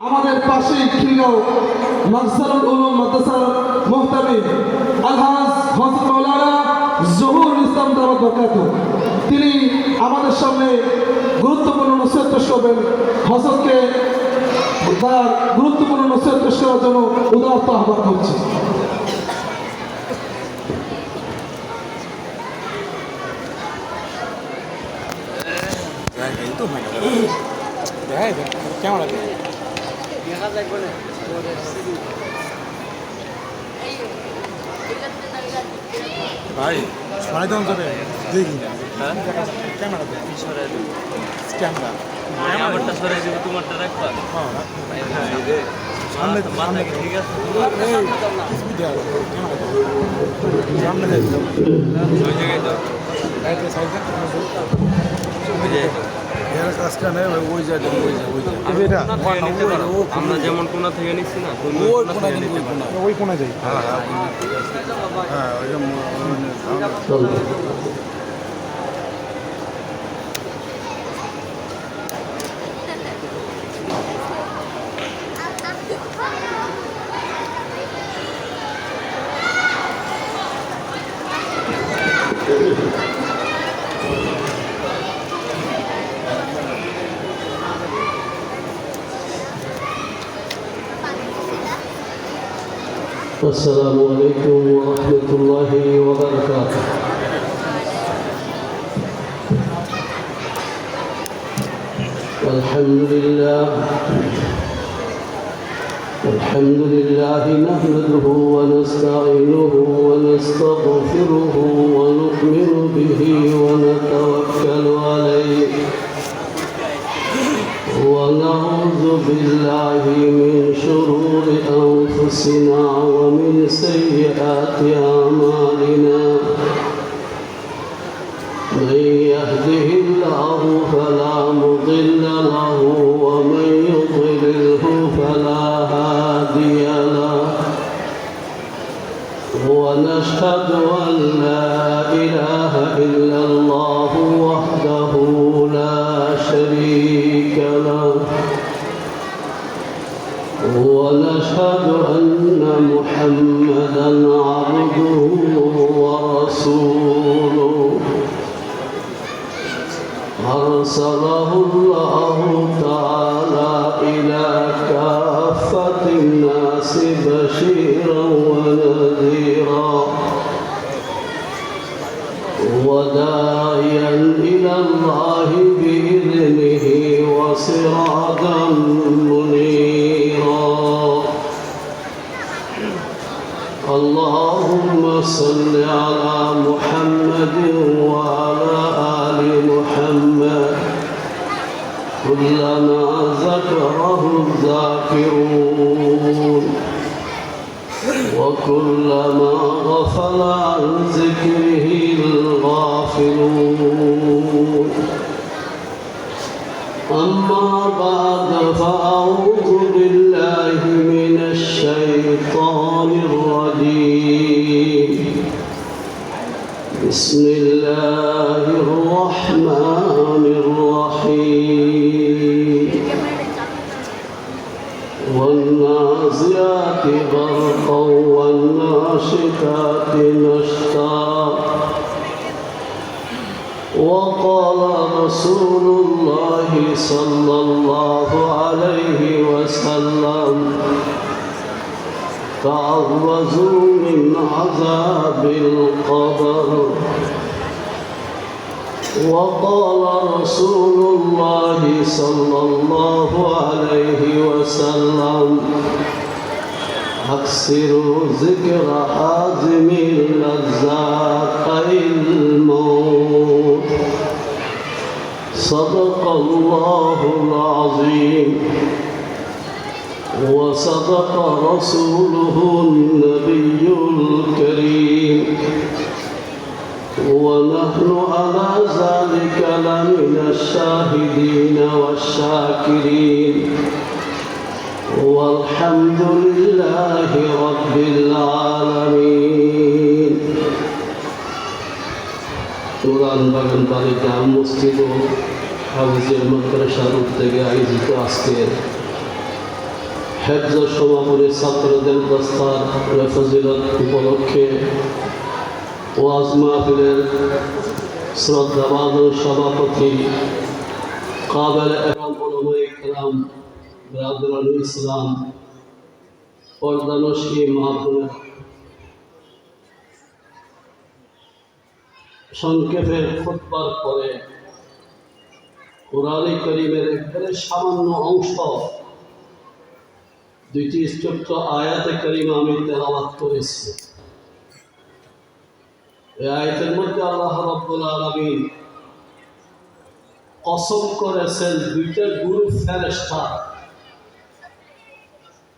আমাদের পাশেই খিলগাঁও মাকসারুল উলুম মাদ্রাসার মুহতামিম আলহাজ হযরত মাওলানা জহুরুল ইসলাম দাওয়াত বরকাতুহু তিনি আমাদের সামনে গুরুত্বপূর্ণ নসিহত পেশ করবেন। হযরতকে তার গুরুত্বপূর্ণ নসিহত পেশ করার জন্য উদারত আহ্বান করছি। ভাই সরাই দাম যাবে দেখি ক্যামেরা ক্যামেরা আমারটা সরাই দেবো, তোমারটা রাখবা। সামনে তো সামনে ঠিক আছে, সামনে ওই জায়গায় তো ওই জায়গাটা আমরা যেমন কোনা থেকে নিচ্ছি না, তুমি ওই কোনা কোনায় থেকে নিতে পারো। ওই কোনায় যাই হ্যাঁ السلام عليكم ورحمة الله وبركاته. الحمد لله نحمده ونستعينه ونستغفره ونؤمن به ونتوكل عليه ونعوذ بالله من شرور أنفسنا ومن سيئات أعمالنا. من يهده الله فلا مضل له ومن يضلله فلا هادي له. ونشهد أن لا إله إلا الله وحده لا شريك له. ونشهد أن محمدا عبده ورسوله أرسله الله تعالى إلى كافة الناس بشيرا ونذيرا وداعيا إلى الله بإذنه وسراجا منيرا. اللهم صل على محمد وعلى آل محمد كلما ذكره الذاكرون وكلما غفل عن ذكره الغافلون. أما بعد فأعوذ بالله من الشيطان الرجيم. بسم الله الرحمن الرحيم. والنازعات غرقا والناشطات نشطا. وقال رسول الله صلى الله عليه وسلم تعوذوا من عذاب القبر. وقال رسول الله صلى الله عليه وسلم أكثروا ذكر حازم اللذات الموت. صدق الله العظيم وصدق رسوله النبي الكريم. ونحن على ذلك لمن الشاهدين والشاكرين والحمد لله رب العالمين. কোরআন বাগান বালিকা মসজিদ ও হাফিজের মাদ্রাসার উদ্যোগে আয়োজিত আজকের হেফজ সমাপনী ছাত্রদের দস্তার ফজিলত উপলক্ষে ওয়াজ মাহফিলের শ্রদ্ধাভাজন সভাপতি কাবেল একরাম উলামায়ে কেরাম বিরাদরানুল ইসলাম পর্দানশী মাহফিল সংক্ষেপে খুতবার পরে কুরআনে কারীমের একবারে সামান্য অংশ দুইটি ছোট্ট আয়াতে কারিমা আমি তেলাওয়াত করেছি। এই আয়াতের মধ্যে আল্লাহ রাব্বুল আলামিন কসম করেছেন দুইটা গুরু ফেরেশতা।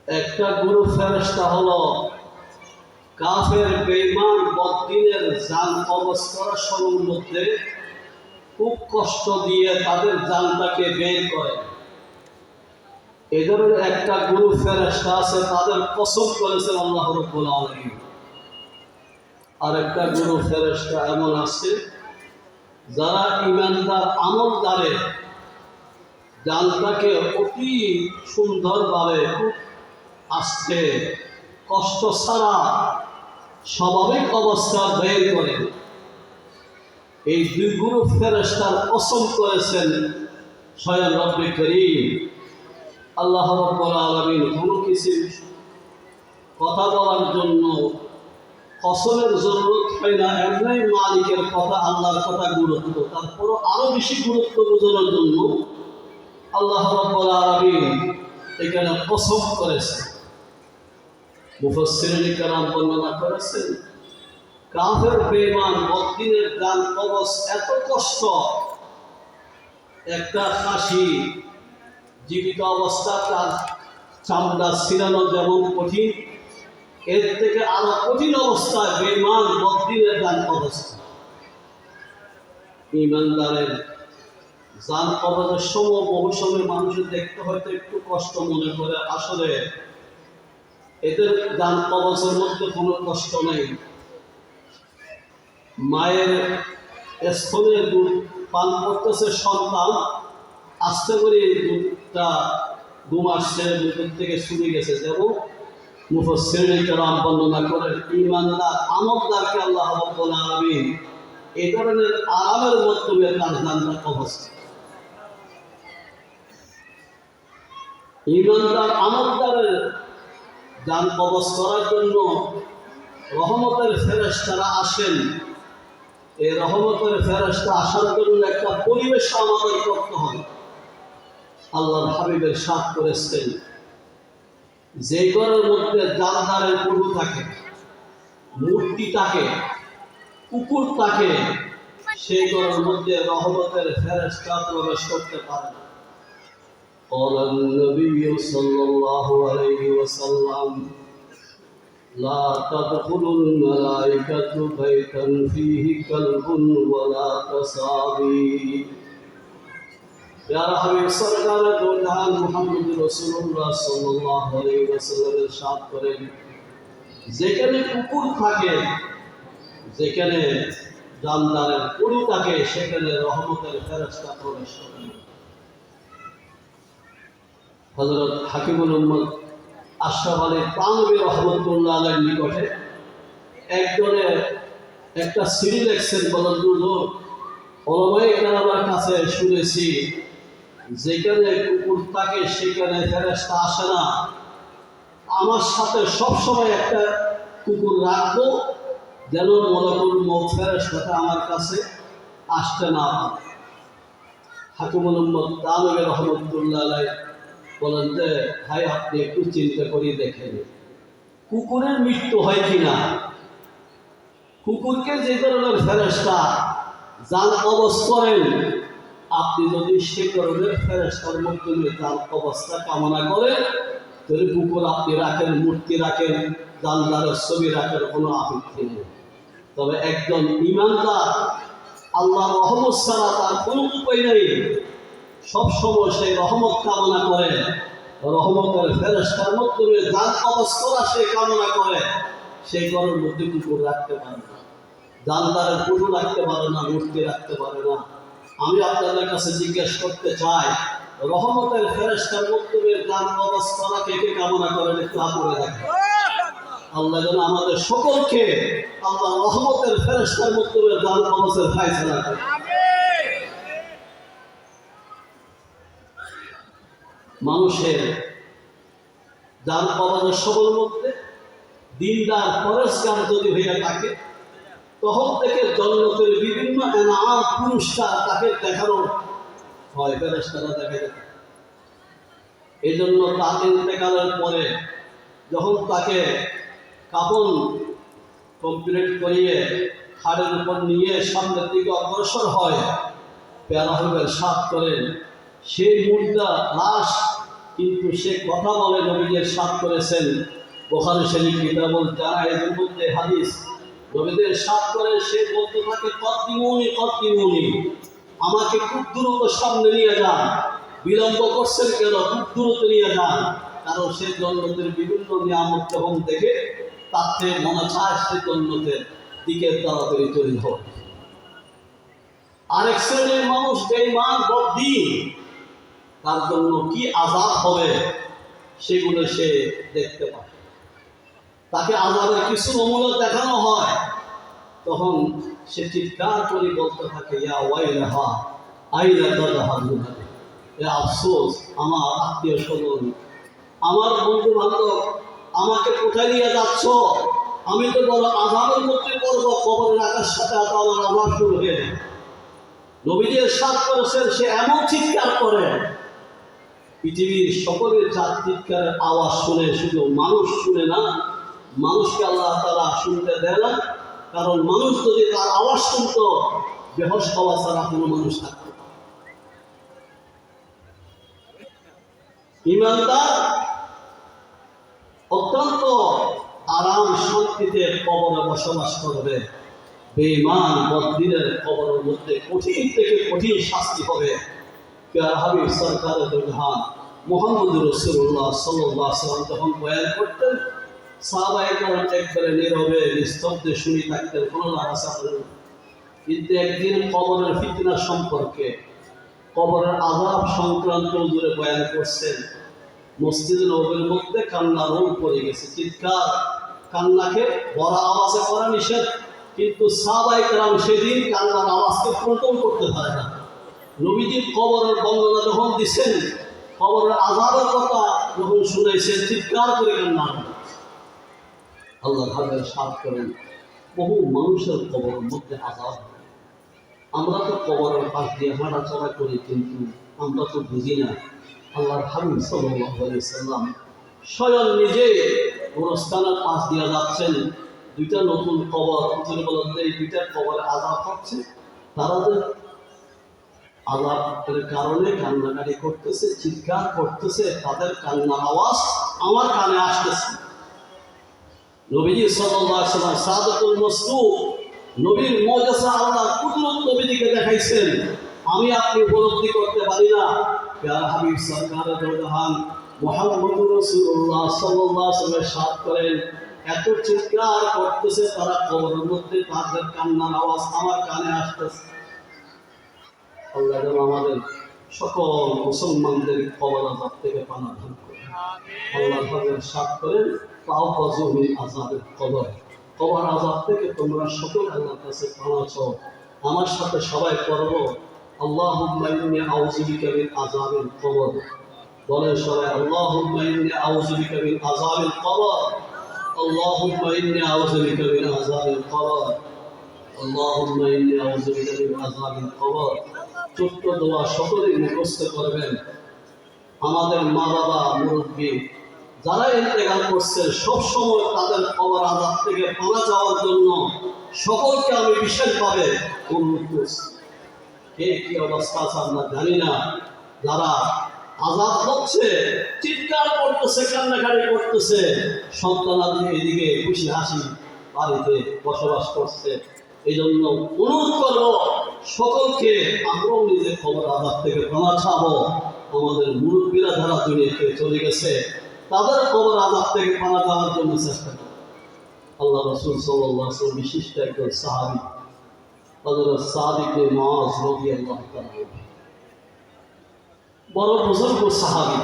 একটা গুরু ফেরেশতা হলো কাফের বেঈমান বদ্দিনের জান কবজ করা সময়ের মধ্যে খুব কষ্ট দিয়ে তাদের জানটাকে বের করে। এই ধরনের একটা গুরু ফেরেশতা আছে, তাদের কসম করেছেন আল্লাহ রাব্বুল আলামিন। আর একটা গুরু ফেরেশতা এমন আছে যারা ঈমানদার আমলদারে জানটাকে অতি সুন্দরভাবে খুব আস্তে কষ্ট ছাড়া স্বাভাবিক অবস্থা বের করে। এই দুই গুরু ফেরেশতার কসম করেছেন স্বয়ং রব্বে করিম আল্লাহ রাব্বুল আলামিন। কোনো কিছু কথা বলার জন্য কসমের জরুরত হয় না, এমনি মালিকের কথা আল্লাহর কথা গুরুত্ব, তারপরও আরো বেশি গুরুত্ব বোঝানোর জন্য আল্লাহ রাব্বুল আলামিন এখানে কসম করেছেন। মুফাসসিরিন কেরাম বর্ণনা করেছেন কাফের বেঈমান বদ্দিনের জান কবজ এত কষ্ট, একটা খাসি জীবিত অবস্থা তার চামড়া ছিঁড়ানো যেমন কঠিন, এর থেকে আরো কঠিন অবস্থায় বেঈমান বদ্দিনের জান কবজ। ঈমানদারের জান কবজের সময় বহু সময় মানুষের দেখতে হয়তো একটু কষ্ট মনে করে, আসলে এদের জান কবজের মধ্যে কোনো কষ্ট নেই। মায়ের স্তনে দুধ পান করতেছে সন্তান, আস্তে করে দুধটা ঘুম আসছে, দুধের থেকে শুনে গেছে। যেমন মুফাসসিরিন কেরাম বর্ণনা করেন ঈমানদার আমলদারকে আল্লাহ রাব্বুল আলামিন এই ধরনের আরামের মাধ্যমে তার জান্নাত কবজ। ঈমানদার আমলদারের জান কবজ করার জন্য রহমতের ফেরেশতারা আসেন। এই রহমতের ফেরেশতা আসার জন্য একটা পরিবেশ আমাদের করতে হবে। আল্লাহর হাবিবের সাথ করেছেন যে ঘরের মধ্যে জানদারের গরু থাকে, মূর্তি থাকে, কুকুর থাকে, সেই ঘরের মধ্যে রহমতের ফেরেশতা প্রবেশ করতে পারে না। قال النبي صلى الله عليه وسلم لا تدخل الملائكة بيتا فيه كلب ولا تصابي। يا حبيب سرکار دو جہان محمد رسول اللہ صلی اللہ علیہ وسلم ارشاد করেন যেখানে কুকুর থাকে, যেখানে জানদারের গরু থাকে, সেখানে রহমতের ফেরেশতা প্রবেশ করে। হযরত হাকিমুল উম্মত আশরাফ আলী থানভী রহমাতুল্লাহ আলাইহির নিকটে একজনে একটা সিডি লেখছেন, বলেন হুজুর ওলামায়ে কেরামের কাছে শুনেছি যেখানে কুকুর থাকে সেখানে ফেরেশতা আসে না, আমার সাথে সবসময় একটা কুকুর রাখবো যেন মালাকুল মউত ফেরেশতাটা আমার কাছে আসতে না পারে। হাকিমুল উম্মত থানভী রহমাতুল্লাহ আলাইহি বলেন যে ভাই আপনি একটু চিন্তা করে দেখেন কুকুরের মৃত্যু হয় কিনা। কুকুরকে যে ধরনের ফেরেশতা জান কবজ করেন, আপনি যদি সে ধরনের ফেরেশতার মাধ্যমে জান কবজটা কামনা করেন, তাহলে কুকুর আপনি রাখেন, মূর্তি রাখেন, জানদারের ছবি রাখেন, কোনো আপত্তি নেই। তবে একজন ঈমানদার আল্লাহর রহমত ছাড়া তার কোনো উপায় নেই, সবসময় সেই রহমত কামনা করে, রহমতের ফেরেশতার মাধ্যমে জান কবজ করা সে কামনা করে। সেই ঘরের মধ্যে কুকুর রাখতে পারে না, জানদারের গরু রাখতে পারে না, মূর্তি রাখতে পারে না। আমি আপনাদের কাছে জিজ্ঞেস করতে চাই, রহমতের ফেরেশতার মাধ্যমে দান কবজ করা কে কে কামনা করেন একটু হাত তুলে দেখেন। আল্লাহ যেন আমাদের সকলকে আল্লাহ রহমতের ফেরেশতার মাধ্যমে দান কবজের ফায়সালা করেন। মানুষের দান কবজের সবল মধ্যে দিনদার পরেশগার যদি হইয়া থাকে, তখন থেকে জন্নতের বিভিন্ন এনাম পুরস্কার তাকে দেখানো হয়, ফেরেশতারা দেখে দেয়। এই জন্য তার ইন্তেকালের পরে যখন তাকে কাফন কমপ্লিট করিয়ে হাড়ের উপর নিয়ে সামনের দিকে অগ্রসর হয়, পেয়ারা হবের সাত করেন সেই মুর্দা লাশ, কিন্তু সে কথা বলে নবীদের সাত করেছেন বুখারী শরীফ কিতাবুল জানায়েজের মধ্যে হাদিস, নবীদের সাত করে সে বলতে থাকে কদ্দিমুনি কদ্দিমুনি, আমাকে খুব দ্রুত সামনে নিয়ে যান, বিলম্ব করছেন কেন, খুব দ্রুত নিয়ে যান। কারণ সে জন্নতের বিভিন্ন নিয়ামত যখন দেখে তার থেকে মনে চায় সে জন্নতের দিকে তাড়াতাড়ি তৈরি হয়। আরেক শ্রেণীর মানুষ বেঈমান বদ্দীন, তার জন্য কি আযাব হবে সেগুলো সে দেখতে পায়, তাকে আযাবের কিছু নমুনা দেখানো হয়, তখন সে চিৎকার করে বলতে থাকে ইয়া ওয়াইলাহা আইনা তাযহাবুন, এ আফসোস আমার আত্মীয় স্বজন, আমার বন্ধু বান্ধব, আমাকে কোথায় নিয়ে যাচ্ছ, আমি তো বড় আযাবের মধ্যে পড়ব, কবরে রাখার সাথে আমার আযাব শুরু হয়ে যায়। নবীজি ইরশাদ করেছেন সে এমন চিৎকার করে পৃথিবীর সকলের যার চিৎকারের আওয়াজ শুনে, শুধু মানুষ শুনে না, মানুষকে আল্লাহ তাআলা শুনতে দেয় না, কারণ মানুষ যদি তার আওয়াজ শুনতো বেহোশ হওয়া ছাড়া কোনো মানুষ থাকতো না। ঈমানদার অত্যন্ত আরাম শান্তিতে কবরে বসবাস করবে, বেঈমান বদ্দীনের কবরের মধ্যে কঠিন থেকে কঠিন শাস্তি হবে। প্যারা হাবিব সরকারের দুলহান মুহাম্মদ রাসূলুল্লাহ সাল্লাল্লাহু আলাইহি ওয়াসাল্লাম যখন বয়ান করতেন, সাহাবায়ে কেরাম একবারে নীরবে নিস্তব্ধে শুনে থাকতেন, কোনো নাড়াচাড়া করতেন না। কিন্তু একদিন কবরের ফিতনা সম্পর্কে, কবরের আযাব সংক্রান্ত হুজুরে বয়ান করছেন, মসজিদে নববীর মধ্যে কান্না রোল পড়ে গেছে, চিৎকার কান্নাকে বড় আওয়াজে করা নিষেধ, কিন্তু সাহাবায়ে কেরাম সেদিন কান্নার আওয়াজকে কন্ট্রোল করতে পারে না। নবীজির কবরের বর্ণনা যখন দিচ্ছেন, কবরের আযাবের কথা যখন শুনেছেন, চিৎকার করে কান্না। আল্লাহ হাবিব সাফ করেন বহু মানুষের কবরের মধ্যে আযাব। আমরা তো কবরের পাশ দিয়ে হাঁটাচলা করি, কিন্তু আমরা তো বুঝি না আল্লাহর হাবিব সাল্লাল্লাহু আলাইহি সাল্লাম স্বয়ং নিজে গোরস্থানের পাশ দিয়ে যাচ্ছেন, দুইটা নতুন কবর, এই দুইটা কবরে আযাব হচ্ছে, তারা যে আযাবের কারণে কান্নাকাটি করতেছে, চিৎকার করতেছে, তাদের কান্নার আওয়াজ আমার কানে আসতেছে। নবীজি সাল্লাল্লাহু আলাইহি ওয়াসাল্লাম সাদাতুল মাসদুক, নবীর মুজিজা আল্লাহ কুদরত নবীজিকে দেখাইছেন, আমি আপনি উপলব্ধি করতে পারি না। প্যারা হাবিব সরকারের দুলহান মুহাম্মদুর রাসূলুল্লাহ সাল্লাল্লাহু আলাইহি ওয়াসাল্লাম সাথ করেন, এত চিৎকার করতেছে তারা কবরের মধ্যে, তাদের কান্নার আওয়াজ আমার কানে আসতেছে। আল্লাহ যেন আমাদের সকল মুসলমানদের কবর আযাব থেকে পানাহ দান করেন। আল্লাহ তাআলা সাথ করেন তাওফাজু মিন আযাবিল কবর, কবর আযাব থেকে তোমরা সকল আল্লাহর কাছে পানাহ চাও। আমার সাথে সবাই পড়ব আল্লাহুম্মা ইন্নী আউযু বিকা মিন আযাবিল কবর, বলেন সবাই আল্লাহুম্মা ইন্নী আউযু বিকা মিন আযাবিল কবর, আল্লাহুম্মা ইন্নী আউযু বিকা মিন আযাবিল কবর, আল্লাহুম্মা ইন্নী আউযু বিকা মিন আযাবিল কবর। ছোট্ট দোয়া সকলেই মুখস্থ করবেন। আমাদের মা বাবা মুরব্বী যারা ইন্তেকাল করছে, সবসময় তাদের কবর আযাব থেকে পানা যাওয়ার জন্য সকলকে আমি বিশেষভাবে অনুরোধ করছি। কে কি অবস্থা আছে আমরা জানি না, যারা আযাব হচ্ছে, চিৎকার করতেছে, কান্নাকাটি করতেছে, সন্তানাদি এদিকে খুশি হাসি বাড়িতে বসবাস করছে, এই জন্য অনুরোধ করবো সকলকে আমরাও নিজের কবর আযাব থেকে পানা চাবো। আমাদের মুরব্বীরা যারা দুনিয়াতে চলে গেছে, তাদের কবর আযাব থেকে পানা যাওয়ার জন্য চেষ্টা করব। আল্লাহ রাসূল সাল্লাল্লাহু আলাইহি ওয়াসাল্লাম বিশিষ্ট একজন সাহাবী হযরত সাদ ইবনে মুআয রাদিয়াল্লাহু তাআলা বড় বুজুর্গ সাহাবী,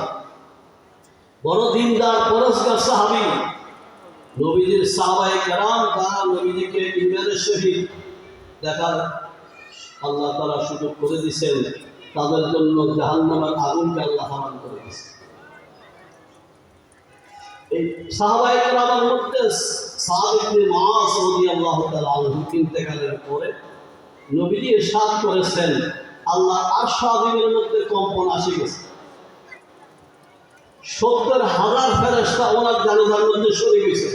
বড় দিনদার পরস্কার সাহাবী, নবীজির সাহাবায়ে কেরাম যারা নবীজিকে ঈমানের সহিত দেখার আল্লাহ তাআলা সুযোগ করে দিয়েছেন, তাদের জন্য জাহান্নামের আগুনকে আল্লাহ হারাম করে দিয়েছেন। এই সাহাবায়ে কেরামের মধ্যে সাদ ইবনে মুআজ রাদিয়াল্লাহু তাআলা আনহু ইন্তেকালের পরে নবীজি ইরশাদ করেছেন, আল্লাহ আরশ আযীমের মধ্যে কম্পন আসে গেছে, ৭০,০০০ ফেরেশতা ওনার জানাজার মধ্যে শরীক হয়েছে।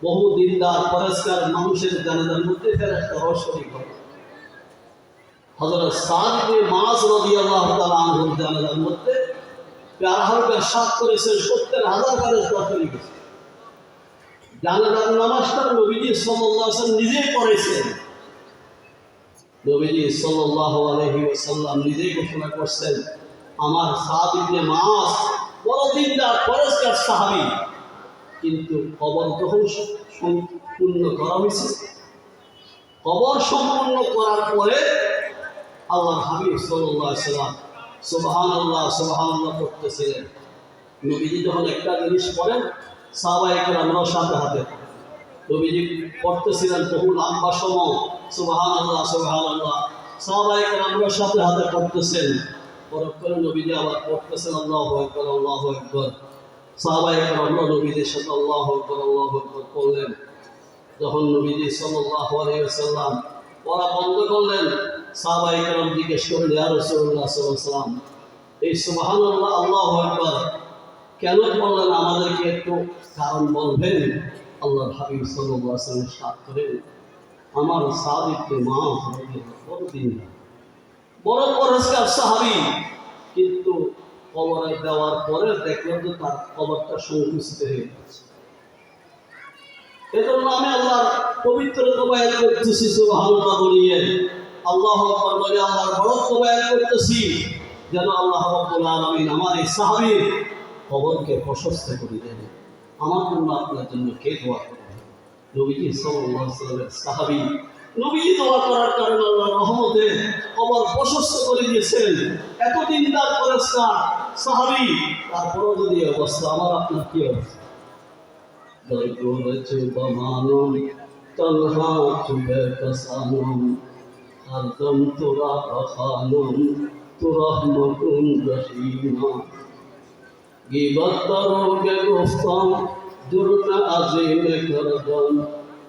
বহু দিনদার পরেশকার মানুষের জানাজার মধ্যে ফেরেশতারাও শরীক হয়। হযরত সাদ ইবনে মুআজ রাদিয়াল্লাহু তাআলা আনহুর জানাজার মধ্যে প্যারাহারকে ইরশাদ করেছেন ৭০,০০০ ফেরেশতা শরীক হয়েছে। জানাজার নামাজটা নবীজি সাল্লাল্লাহু আলাইহি ওয়াসাল্লাম নিজেই পড়েছেন। নবীজি সাল্লাল্লাহু আলাইহি ওয়াসাল্লাম নিজেই ঘোষণা করছেন, আমার সাদ ইবনে মুআজ বড় দিনদার পরেশকার সাহাবী, কিন্তু কবর যখন সম্পূর্ণ করা হয়েছে, কবর সম্পূর্ণ করার পরে আল্লাহর হাবিব সাল্লাল্লাহু আলাইহি ওয়াসাল্লাম সুবহানাল্লাহ সুবহানাল্লাহ করতেছিলেন। নবীজি যখন একটা জিনিস পড়েন, সাহাবায়ে কেরামরাও সাথে হাতে নবীজি পড়তেছিলেন বহু লম্বা সময় সুবহানাল্লাহ সুবহানাল্লাহ, সাহাবায়ে কেরামরাও সাথে হাতে পড়তেছেন। পরক্ষণে নবীজি আবার পড়তেছেন আল্লাহু আকবার আল্লাহু আকবার, সাহাবায়ে কেরামরা নবীজির সাথে আল্লাহু আকবার আল্লাহু আকবার পড়লেন। যখন নবীজি সাল্লাল্লাহু আলাইহি ওয়াসাল্লাম পড়া বন্ধ করলেন, সাহাবায়ে কেরাম জিজ্ঞেস করলেন, ইয়া রাসূলুল্লাহ সাল্লাল্লাহু আলাইহি ওয়াসাল্লাম, এই সুবহানাল্লাহ আল্লাহু আকবার কেন পড়লেন, আমাদেরকে একটু কারণ বলবেন? আল্লাহর হাবিব সাল্লাল্লাহু আলাইহি ওয়াসাল্লাম সাথ করেন, আমার সাদ ইবনে মুআজ বড় দিনদার, বড় পরেশকার সাহাবী, কিন্তু কবরে দেওয়ার পরে দেখলাম যে তার কবরটা সংকুচিত হয়ে গেছে। এজন্য আমি আল্লাহর পবিত্র বয়ান করতেছি সুবহানাল্লাহ বলিয়ে, আল্লাহু আকবার বলে আল্লাহর বড়ত্ব বয়ান করতেছি, যেন আল্লাহ রাব্বুল আলামিন আমার এই সাহাবীর কবরকে প্রশস্ত করে দেন। আমার জন্য আপনার জন্য কে দোয়া করবে? নবীজি সাল্লাল্লাহু আলাইহি ওয়াসাল্লামের সাহাবী, নবীজি দোয়া করার কারণে আল্লাহর রহমতে কবর প্রশস্ত করে দিয়েছেন। এতদিন তার পরেশকার সাহাবী, তারপরেও যদি অবস্থা, আমার আপনার কি অবস্থা? দরগোরচু বমানুম তলহা চুবে কসানুম হরদম তোরা বখানুম তুরহমতুন রহিমা গীবত দরোগে গুফতাম জুরম আজিম করদম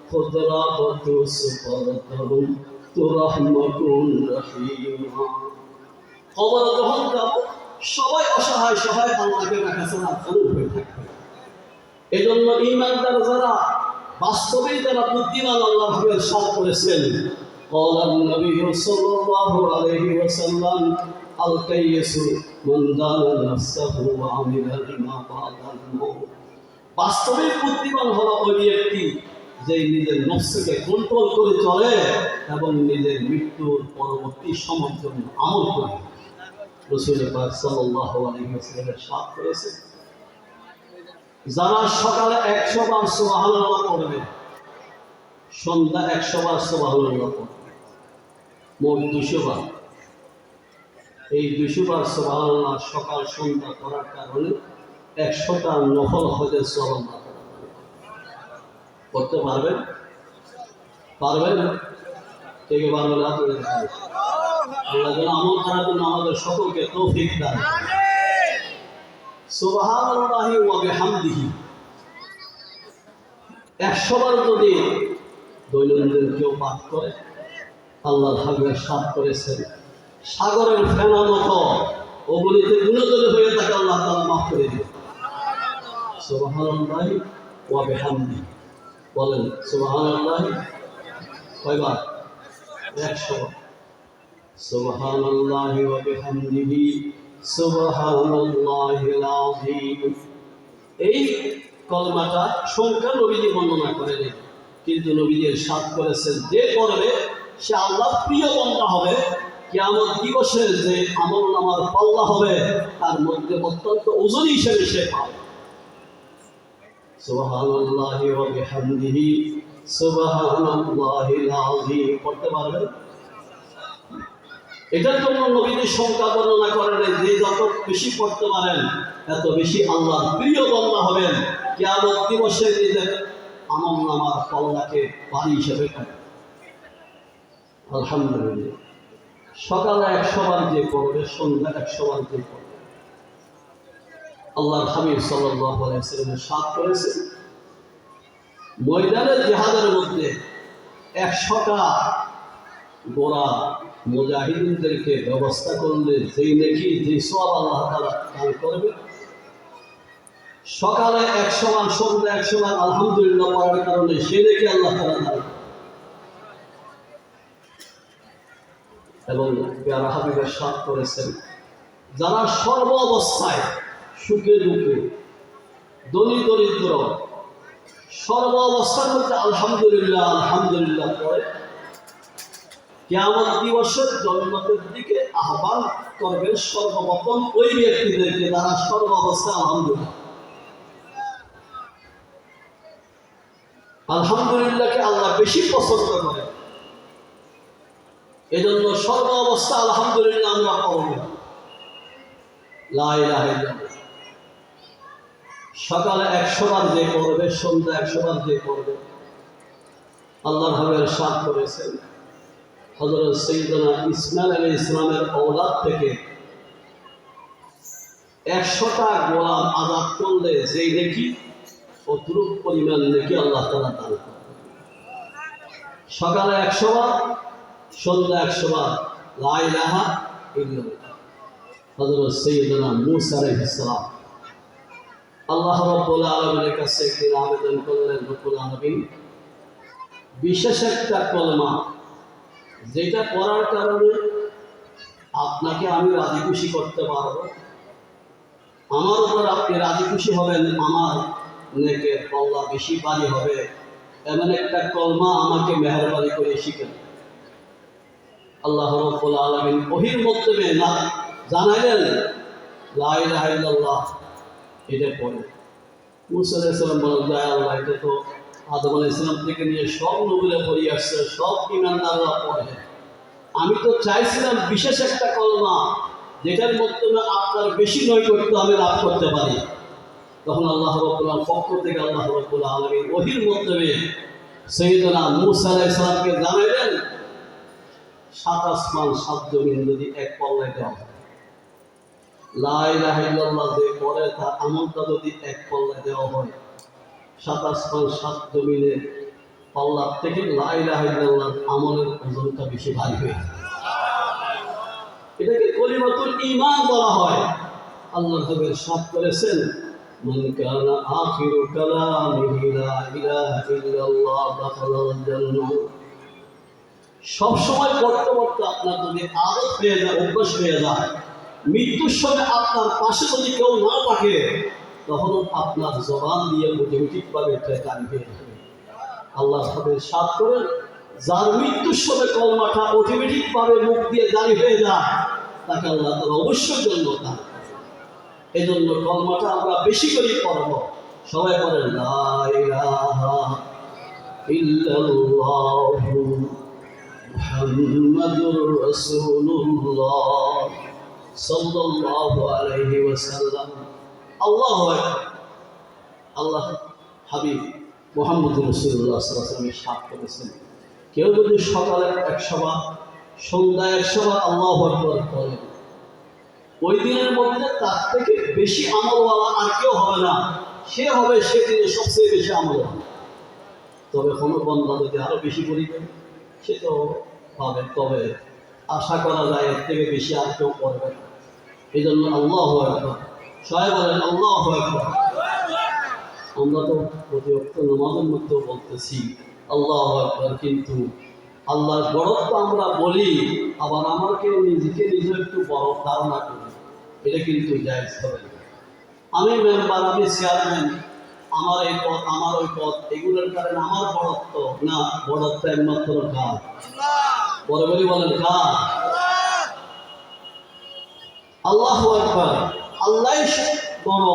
খুদরা বতু সুপরদম তুরহমতুন রহিমা। কবর যখন যাব সবাই অসহায় সহায় আল্লাহকে কাছে আফসোস হয়ে থাকবে। এজন্য ঈমানদার যারা বাস্তবে যারা বুদ্ধিমান, আল্লাহ ইরশাদ করেছেন, قال النبي صلى الله عليه وسلم القيس من دان نفسه وعمل لما بعد الموت। বাস্তবে বুদ্ধিমান হলো ওই ব্যক্তি যে নিজের নফসকে কন্ট্রোল করে চলে এবং নিজের মৃত্যুর পরবর্তী সময়ের জন্য আমল করে। রাসূল পাক সাল্লাল্লাহু আলাইহি ওয়াসাল্লাম ইরশাদ করেছেন, যারা সকালে 100 বার সুবহানাল্লাহ পড়বে, সন্ধ্যা 100 বার সুবহানাল্লাহ পড়বে, মোট 200 বার। এই 200 বার সুবহানাল্লাহ সকাল সন্ধ্যা করার কারণে 100টা নফল হজের সওয়াব করতে পারবেন? পারবেন? কে কে পারবেন? হাত তুলে দেখান। আল্লাহ যেন আমল করার জন্য আমাদের সকলকে তৌফিক দান। সুবহানাল্লাহি ওয়া বিহামদিহি 100 বার যদি দৈনন্দিন কেউ পাঠ করে, আল্লাহর হাবিব সাত করেছেন সাগরের ফেনা মতো ওগুলিতে গুণজলে হয়ে থাকে, আল্লাহ তাআলা মাফ করে দিবেন। সুবহানাল্লাহি ওয়া বিহামদিহি বলেন, সুবহানাল্লাহি কয়বার? 100 বার। সুবহানাল্লাহি ওয়া বিহামদিহি সুবহানাল্লাহিল আযীম। এই কলমাটা সংখ্যা নবীজি বর্ণনা করেন, কিন্তু নবীজি ইরশাদ করেছেন যে পড়বে সে আল্লাহর প্রিয় বান্দা হবে। কিয়ামত দিবসে যে আমলনামার পাল্লা হবে তার মধ্যে অত্যন্ত ওজনী হিসেবে সে পাবে। সুবহানাল্লাহি ওয়া বিহামদিহি সুবহানাল্লাহিল আযীম পড়তে পারবেন? এটার জন্য নবীদের সংখ্যা বর্ণনা করেন যে যত বেশি পড়তে পারেন এত বেশি আল্লাহর প্রিয় বান্দা হবেন। কিয়ামত দিবসে নিজের আমলনামার পাল্লাকে পানি হিসেবে খাবেন। আলহামদুলিল্লাহ, সকালে 100 বার যে পড়বে, সন্ধ্যা 100 বার যে পড়বে। আল্লাহর হাবিব সাল্লাল্লাহু আলাইহি ওয়াসাল্লাম ইরশাদ করেছেন, ময়দানে জিহাদের মধ্যে 100টা গোরা মুজাহিদিনদেরকে ব্যবস্থা করলে যেই নাকি যে সওয়াব আল্লাহ তাআলা দান করবে, সকালে 100 বার, সন্ধ্যা 100 বার আলহামদুলিল্লাহ পড়ার কারণে সেই নাকি আল্লাহ তাআলা দান করবে। এবং প্যারা হাবিব ইরশাদ করেছেন, যারা সর্ব অবস্থায় সুখে দুঃখে ধনী দরিদ্র সর্ব অবস্থার মধ্যে আলহামদুলিল্লাহ আলহামদুলিল্লাহ পড়ে, কিয়ামত দিবসের জান্নাতের দিকে আহ্বান করবেন সর্বপ্রথম ওই ব্যক্তিদেরকে যারা সর্ব অবস্থায় আলহামদুলিল্লাহ আলহামদুলিল্লাহকে আল্লাহ বেশি পছন্দ করে। এজন্য সর্ব অবস্থা আলহামদুলিল্লাহ আমরা পড়ব। লা ইলাহা ইল্লাল্লাহ সকালে 100 বার যে পড়বে, সন্ধ্যা 100 বার যে পড়বে, আল্লাহর হাবিব ইরশাদ করেছেন, হযরত সাইয়্যিদনা ইসমাঈল আলাইহিস সালামের ঔলাদ থেকে 100টা গোলাম আযাদ করলে যেই নেকি অতটুকু পরিমাণ নেকি আল্লাহ তাআলা দান করেন। সকালে 100 বার, সন্ধ্যা 100 বার লা ইলাহা ইল্লাল্লাহ। হযরত সাইয়্যিদনা মূসা আলাইহিস সালাম আল্লাহ রাব্বুল আলামিনের কাছে একদিন আবেদন করলেন, রব্বুল আলামিন বিশেষ একটা কলমা যেটা পড়ার কারণে আপনাকে আমি রাজি খুশি করতে পারবো, আমার উপর আপনি রাজি খুশি হবেন, আমার নেকের পাল্লা বেশি ভারী হবে, এমন একটা কলমা আমাকে মেহেরবানি করে শিখেন। আল্লাহ রাব্বুল আলামিন ওহীর মাধ্যমে না জানালেন, লা ইলাহা ইল্লাল্লাহ এটা পড়ে। মূসা আলাইহিস সালাম বললেন, আল্লাহ এটা তো আদম আলাইহিস সালাম থেকে নিয়ে সব নবীরা পড়ে আসছে, সব ঈমানদাররা পড়ে, আমি তো চাইছিলাম বিশেষ একটা কলমা যেটার মাধ্যমে আপনার বেশি নৈকট্য আমি লাভ করতে পারি। তখন আল্লাহ রাব্বুল আলামিন পক্ষ থেকে আল্লাহ রাব্বুল আলামিন ওহীর মাধ্যমে সাইয়্যিদনা মূসা আলাইহিস সালামকে জানালেন, 7 আসমান 7 জমিন যদি এক পাল্লায় দেওয়া হয়, লা ইলাহা ইল্লাল্লাহ যে পড়ে তার আমলটা যদি এক পাল্লায় দেওয়া হয়, 7 আসমান 7 জমিনের পাল্লা থেকে লা ইলাহা ইল্লাল্লাহ আমলের ওজনটা বেশি ভারী হয়ে যায়। এটাকে কলিমাতুল ঈমান বলা হয়। আল্লাহ হাবিব ইরশাদ করেছেন, মান কানা আখিরু কালামিহি লা ইলাহা ইল্লাল্লাহ দাখালাল জান্নাহ। সব সময় পড়তে পড়তে আপনার যদি আদত হয়ে যায়, অভ্যাস হয়ে যায়, মৃত্যুর সময় আপনার পাশে যদি কেউ না থাকে, তখন আপনার জবান দিয়ে অটোমেটিকভাবে জারি হয়ে যাবে। আল্লাহ হাবিব ইরশাদ করেন, যার মৃত্যুর সময় কলমাটা অটোমেটিকভাবে মুখ দিয়ে জারি হয়ে যায়, তাকে আল্লাহ তাআলা অবশ্যই জান্নাত দান করবেন। এই জন্য কলমাটা আমরা বেশি করে পড়ব। সবাই বলেন, লা ইলাহা ইল্লাল্লাহু মুহাম্মাদুর রাসূলুল্লাহ সাল্লাল্লাহু আলাইহি ওয়াসাল্লাম। আল্লাহু আকবার। আল্লাহ হাবিব মুহাম্মদুর রাসূলুল্লাহ সাল্লাল্লাহু আলাইহি ওয়াসাল্লাম ইরশাদ করেছেন, কেউ যদি সকালে 100 বার, সন্ধ্যায় 100 বার আল্লাহু আকবার বলে, ওই দিনের মধ্যে তার থেকে বেশি আমলওয়ালা আর কেউ হবে না, সে হবে সেদিনে সবচেয়ে বেশি আমলওয়ালা। তবে কোনো বান্দা যদি আরো বেশি করিবে সে তো পাবে, তবে আশা করা যায় এর থেকে বেশি আর কেউ করবে না। এই জন্য আল্লাহু আকবার, সবাই বলেন আল্লাহু আকবার। আমরা তো প্রতিবক্ত নামাজের মধ্যেও বলতেছি আল্লাহু আকবার, কিন্তু আল্লাহর বড়ত্ব আমরা বলি, আবার আমাকে নিজেকে নিজে একটু বড় ধারণা করি, এটা কিন্তু জায়েজ হবে না। আমি মেম্বার, আমি চেয়ারম্যান, আমার এই পদ, আমার ওই পদ, এগুলোর কারণে আমার বড়ত্ব না, বড়ত্ব একমাত্র কার? বড় বলি বলেন কার? আল্লাহু আকবার। আল্লাহই বড়,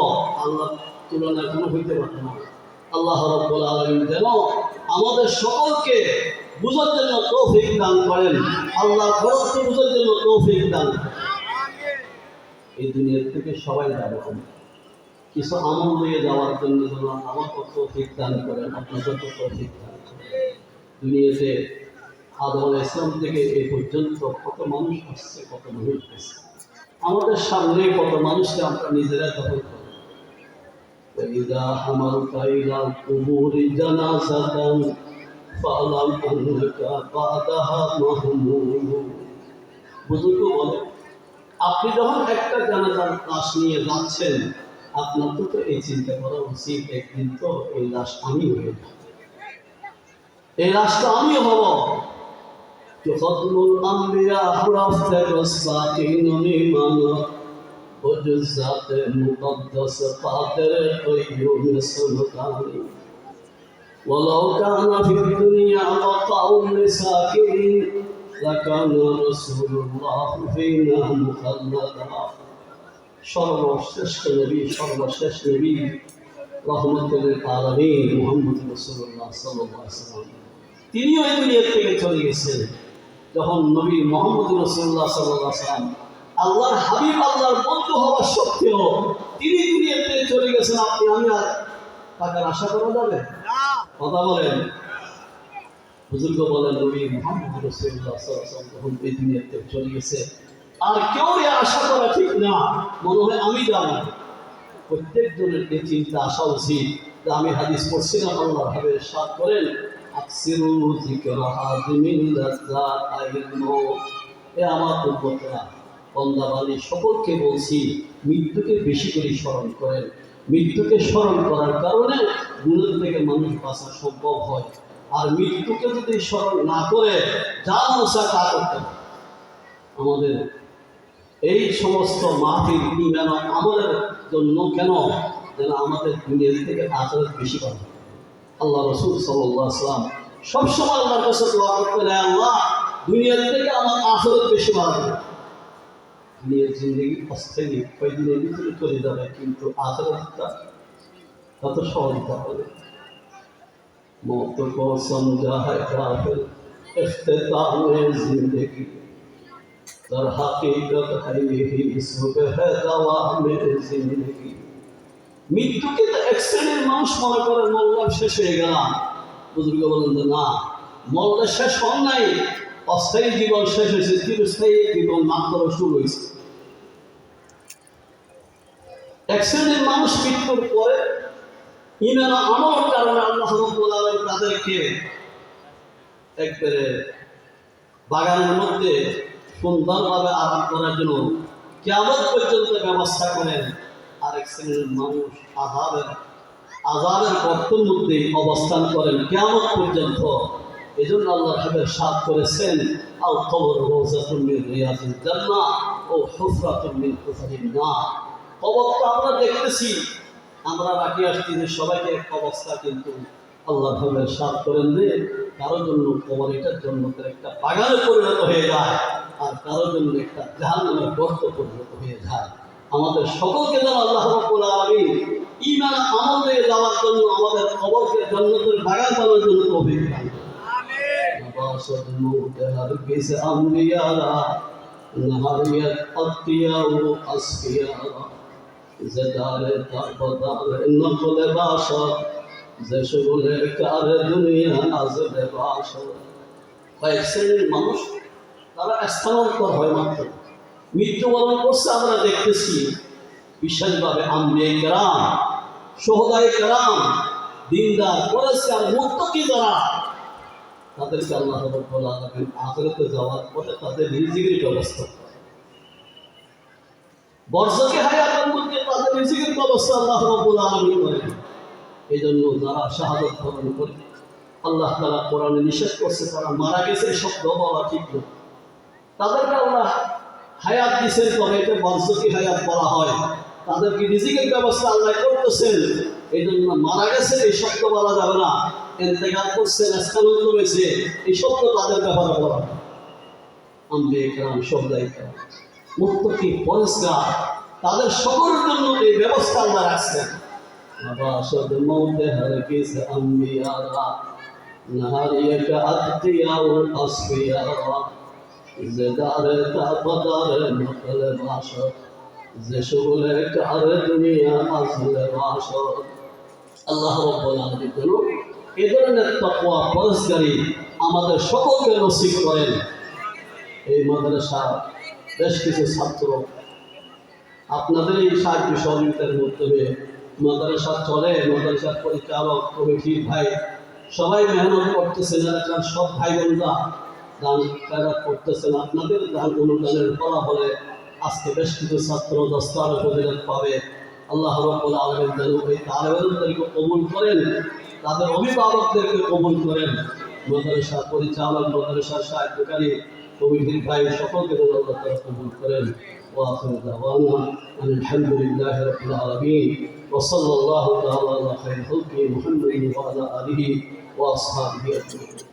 আল্লাহ তুলনা কোনো হইতে পারে না। আল্লাহ রাব্বুল আলামিন যেন আমাদের সকলকে বুঝার জন্য তৌফিক দান করেন। আল্লাহ ঘরকে বুঝার জন্য তৌফিক দান করেন। এই দুনিয়ার থেকে সবাই যাবে, কিছু আমল নিয়ে যাওয়ার জন্য যেন আমাকে তৌফিক দান করেন, আপনাদের তৌফিক দান করেন। দুনিয়াতে আদম আলাইহিস সালাম থেকে এই পর্যন্ত কত মানুষ আসছে, কত মানুষ গেছে, আমাদের সামনে কত মানুষকে আমরা নিজেরা দখল করি। وإذا حملت إلى القبور جنازة فاعلم أنك بعدها مهموم। বুজুর্গ বলে, আপনি যখন একটা জানাজার লাশ নিয়ে যাচ্ছেন, আপনার তো এই চিন্তা করা উচিত, একদিন তো এই লাশ আমি হয়ে যাব, এই লাশটা আমিও হব। يفضل الأنبياء أفضل الساكين إيمانا وجزات المقدس قادر قيوم السلطان ولو كان في الدنيا بقاء لساكين لكان رسول الله فينا مخلدا। সর্বশ্রেষ্ঠ নবী, সর্বশেষ নবী রহমতুল আলামিন মুহাম্মদ রাসূলুল্লাহ সাল্লাল্লাহু আলাইহি ওয়াসাল্লাম, তিনি ওই দুনিয়া থেকে চলে গেছেন। যখন নবী মুহাম্মদ রাসূলুল্লাহ সাল্লাল্লাহু আলাইহি ওয়াসাল্লাম আল্লাহর হাবিব, আল্লাহর বন্ধু হওয়া সত্ত্বেও তিনি দুনিয়া থেকে চলে গেছেন, আপনি আমি আর তাকে আশা করা যাবে? কথা বলেন। বুজুর্গ বলেন, নবী মুহাম্মদ রাসূলুল্লাহ সাল্লাল্লাহু আলাইহি ওয়াসাল্লাম যখন এই দুনিয়া থেকে চলে গেছে, আর কেউ আশা করা ঠিক না, মনে হয় আমি যাবো। প্রত্যেকজনের এই চিন্তা আসা উচিত যে আমি হাদিস পড়ছিলাম, আল্লাহর হাবিব ইরশাদ করেন, আকসিরু যিকরা হাদিমিন লাযাতাইল মউত। এ আমার উম্মতরা, বান্দাবান্দি সকলকে বলছি, মৃত্যুকে বেশি করে স্মরণ করেন। মৃত্যুকে স্মরণ করার কারণে গুনাহ থেকে মানুষ বাঁচা সম্ভব হয়। আর মৃত্যুকে যদি স্মরণ না করে যা মনসা তা করতে হবে। আমাদের এই সমস্ত মাহফিল ইমান আমাদের জন্য কেন, যেন আমাদের দুনিয়া থেকে আখিরাত বেশি পাবে। আল্লাহ রাসূল সাল্লাল্লাহু আলাইহি ওয়াসাল্লাম সবসময় আল্লাহর কাছে দোয়া করতেন, আল্লাহ দুনিয়া থেকে আমার আখিরাত বেশি বাড়াবে। দুনিয়ার জিন্দগি অস্থায়ী, কয়েকদিনের ভিতরে চলে যাবে, কিন্তু আখিরাতটা কত সহজ হবে। মौत को समझा है काफिर इख्तिताम जिंदगी در حقیقت ہے یہی صبح ہے دوام জিন্দগি। মৃত্যুকে তো এক শ্রেণীর মানুষ মনে করে মরলাম, শেষ হয়ে গেলাম। বুজুর্গ বলেন যে না, মরলে শেষ হন নাই, অস্থায়ী জীবন শেষ হয়েছে, চিরস্থায়ী জীবন মাত্র শুরু হয়েছে। এক শ্রেণীর মানুষ মৃত্যুর পরে ইমান আমলের কারণে আল্লাহ রাব্বুল আলামিন তাদেরকে একবারে বাগানের মধ্যে সুন্দরভাবে আরাম করার জন্য কিয়ামত পর্যন্ত ব্যবস্থা করেন। আরেক শ্রেণীর মানুষ আযাবের গর্তের মধ্যে অবস্থান করেন কিয়ামত পর্যন্ত। এই জন্য আল্লাহ হাবিব সাদ করেছেন, আও কবর রাওযাতুন মিন রিয়াজিল জান্নাহ ও হুফরাতুন মিন হুফারিন নার। কবর তো আমরা দেখতেছি, আমরা রাখি আসছি যে সবাইকে এক অবস্থা, কিন্তু আল্লাহ হাবিব সাদ করেন যে কারোর জন্য কবর এটার জন্য একটা বাগানে পরিণত হয়ে যায়, আর কারোর জন্য একটা জাহান্নামের গর্ত পরিণত হয়ে যায়। আমাদের সকলকে যেন আল্লাহ রাব্বুল আলামিন ঈমান আমল দিয়ে যাওয়ার জন্য, আমাদের কবরকে জান্নাতের বাগান বানানোর জন্য তৌফিক দান করেন। আমিন। নবাসত মুতে হারগিজ আমলিয়ারা নহারিয়াত আতিয়া ও আসফিয়ারা জদারে তাবদার নকলে বাশা জশগুলে কার দুনিয়া আজবে বাশা। কয়েক শ্রেণীর মানুষ তারা স্থানান্তর হয়, মাত্র মৃত্যুবরণ করছে আমরা দেখতেছি। বিশেষভাবে আম্বিয়ায়ে কেরাম, শুহাদায়ে কেরাম, দিনদার পরেশগার মুত্তাকি যারা, তাদেরকে আল্লাহ রাব্বুল আলামিন আখিরাতে যাওয়ার পথে তাদের রিজিকের ব্যবস্থা করে। বরজকে হায়াতের মধ্যে তাদের রিজিকের ব্যবস্থা আল্লাহ রাব্বুল আলামিন করেন। এই জন্য যারা শাহাদাত বরণ করে, আল্লাহ তাআলা কোরআনে নিষেধ করছে তারা মারা গেছে শব্দ বলা ঠিক না। তাদেরকে আল্লাহ হায়াত দিয়েছেন, তবে এটা বরজকি হায়াত বলা হয়। তাদেরকে রিজিকের ব্যবস্থা আল্লাহ করতেছেন, এই জন্য মারা গেছে এই শব্দ বলা যাবে না। ইন্তেকাল করছেন, স্থানান্তর হয়েছে, এই শব্দ তাদের ব্যাপারে বলা হয়। আম্বিয়ায়ে কেরাম, শুহাদায়ে কেরাম, মুত্তাকি, পরেশগার, তাদের সকলের জন্য এই ব্যবস্থা আল্লাহ রাখছেন। নবাসত মউতে হারগিজ আম্বিয়ারা نهاريك أتقيا والأصفياء زدار تقدر مقلب عشر زي شغلك على الدنيا أصل عشر আল্লাহ রাব্বুল আলামিন যেন এই ধরনের তাকওয়া পরস্পরই আমাদের সকলকে নসিব করেন। এই মাদ্রাসা বেশ কিছু ছাত্র আপনাদের এই সাহায্য সহযোগিতার মাধ্যমে মাদ্রাসা চলে, মাদ্রাসার পরিচালক কমিটির ভাই সবাই মেহনত করতেছেন, এলাকার সব ভাই বোনরা দান খেরাত করতেছেন। আপনাদের দান অনুদানের ফলাফলে আজকে বেশ কিছু ছাত্র দস্তার ফজিলত পাবে। আল্লাহ রাব্বুল আলামিন যেন এই তালেবানদেরকে কবুল করেন, তাদের অভিভাবকদেরকে কবুল করেন, মাদ্রাসা পরিচালক মাদ্রাসার সাহায্যকারী কমিটির ভাই সকলকে যেন আল্লাহ তাআলা কবুল করেন। ওয়া আখিরু দাওয়ানা আলহামদুলিল্লাহি রাব্বিল আলামিন ওয়া সাল্লাল্লাহু তাআলা আলা খায়রি খালকি মুহাম্মাদিন ওয়া আলা আলিহি ওয়া আসহাবিহি আজমাইন।